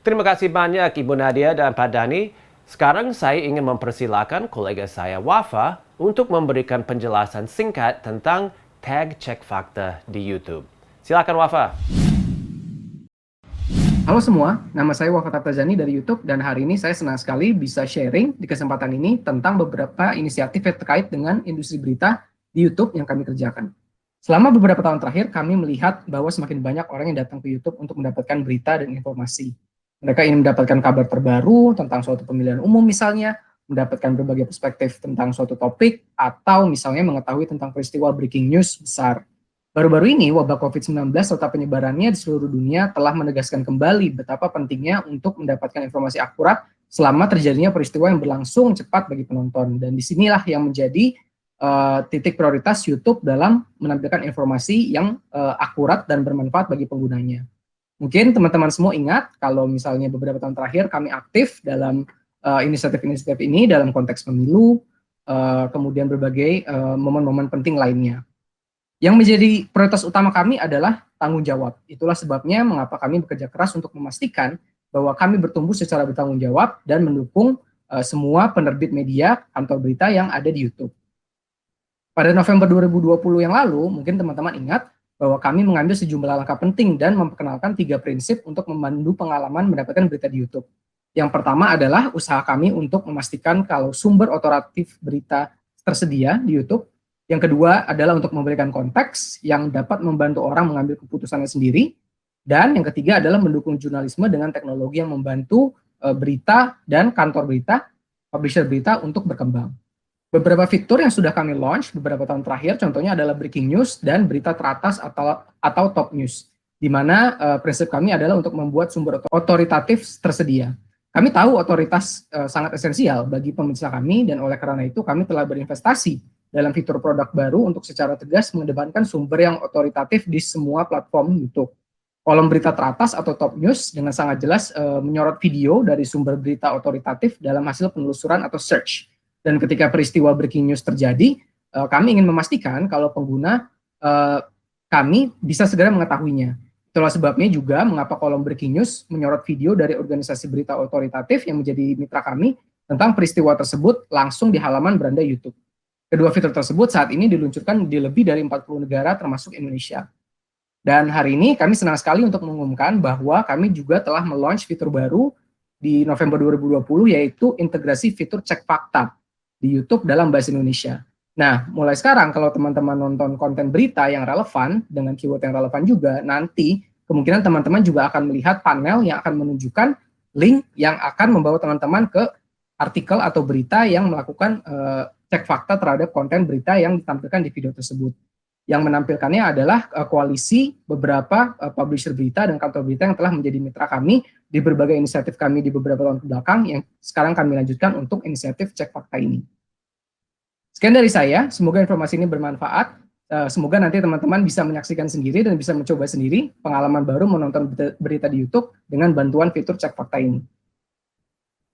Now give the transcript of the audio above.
Terima kasih banyak Ibu Nadia dan Pak Dani. Sekarang saya ingin mempersilakan kolega saya Wafa untuk memberikan penjelasan singkat tentang tag cek fakta di YouTube. Silakan Wafa. Halo semua, nama saya Wafa Tartazani dari YouTube dan hari ini saya senang sekali bisa sharing di kesempatan ini tentang beberapa inisiatif yang terkait dengan industri berita di YouTube yang kami kerjakan. Selama beberapa tahun terakhir, kami melihat bahwa semakin banyak orang yang datang ke YouTube untuk mendapatkan berita dan informasi. Mereka ingin mendapatkan kabar terbaru tentang suatu pemilihan umum misalnya, mendapatkan berbagai perspektif tentang suatu topik, atau misalnya mengetahui tentang peristiwa breaking news besar. Baru-baru ini, wabah COVID-19 serta penyebarannya di seluruh dunia telah menegaskan kembali betapa pentingnya untuk mendapatkan informasi akurat selama terjadinya peristiwa yang berlangsung cepat bagi penonton. Dan disinilah yang menjadi titik prioritas YouTube dalam menampilkan informasi yang akurat dan bermanfaat bagi penggunanya. Mungkin teman-teman semua ingat kalau misalnya beberapa tahun terakhir kami aktif dalam inisiatif-inisiatif ini dalam konteks pemilu, kemudian berbagai momen-momen penting lainnya. Yang menjadi prioritas utama kami adalah tanggung jawab. Itulah sebabnya mengapa kami bekerja keras untuk memastikan bahwa kami bertumbuh secara bertanggung jawab dan mendukung semua penerbit media kantor berita yang ada di YouTube. Pada November 2020 yang lalu, mungkin teman-teman ingat bahwa kami mengambil sejumlah langkah penting dan memperkenalkan 3 prinsip untuk memandu pengalaman mendapatkan berita di YouTube. Yang pertama adalah usaha kami untuk memastikan kalau sumber otoritatif berita tersedia di YouTube. Yang kedua adalah untuk memberikan konteks yang dapat membantu orang mengambil keputusannya sendiri. Dan yang ketiga adalah mendukung jurnalisme dengan teknologi yang membantu berita dan kantor berita, publisher berita untuk berkembang. Beberapa fitur yang sudah kami launch beberapa tahun terakhir, contohnya adalah breaking news dan berita teratas atau top news, di mana prinsip kami adalah untuk membuat sumber otoritatif tersedia. Kami tahu otoritas sangat esensial bagi pemirsa kami, dan oleh karena itu kami telah berinvestasi dalam fitur produk baru untuk secara tegas mengedepankan sumber yang otoritatif di semua platform YouTube. Kolom berita teratas atau top news dengan sangat jelas menyorot video dari sumber berita otoritatif dalam hasil penelusuran atau search. Dan ketika peristiwa breaking news terjadi, kami ingin memastikan kalau pengguna kami bisa segera mengetahuinya. Itulah sebabnya juga mengapa kolom breaking news menyorot video dari organisasi berita otoritatif yang menjadi mitra kami tentang peristiwa tersebut langsung di halaman beranda YouTube. Kedua fitur tersebut saat ini diluncurkan di lebih dari 40 negara termasuk Indonesia. Dan hari ini kami senang sekali untuk mengumumkan bahwa kami juga telah meluncur fitur baru di November 2020, yaitu integrasi fitur cek fakta di YouTube dalam bahasa Indonesia. Nah, mulai sekarang kalau teman-teman nonton konten berita yang relevan dengan keyword yang relevan juga, nanti kemungkinan teman-teman juga akan melihat panel yang akan menunjukkan link yang akan membawa teman-teman ke artikel atau berita yang melakukan cek fakta terhadap konten berita yang ditampilkan di video tersebut. Yang menampilkannya adalah koalisi beberapa publisher berita dan kantor berita yang telah menjadi mitra kami di berbagai inisiatif kami di beberapa tahun kebelakang yang sekarang kami lanjutkan untuk inisiatif cek fakta ini. Sekian dari saya, semoga informasi ini bermanfaat. Semoga nanti teman-teman bisa menyaksikan sendiri dan bisa mencoba sendiri pengalaman baru menonton berita di YouTube dengan bantuan fitur cek fakta ini.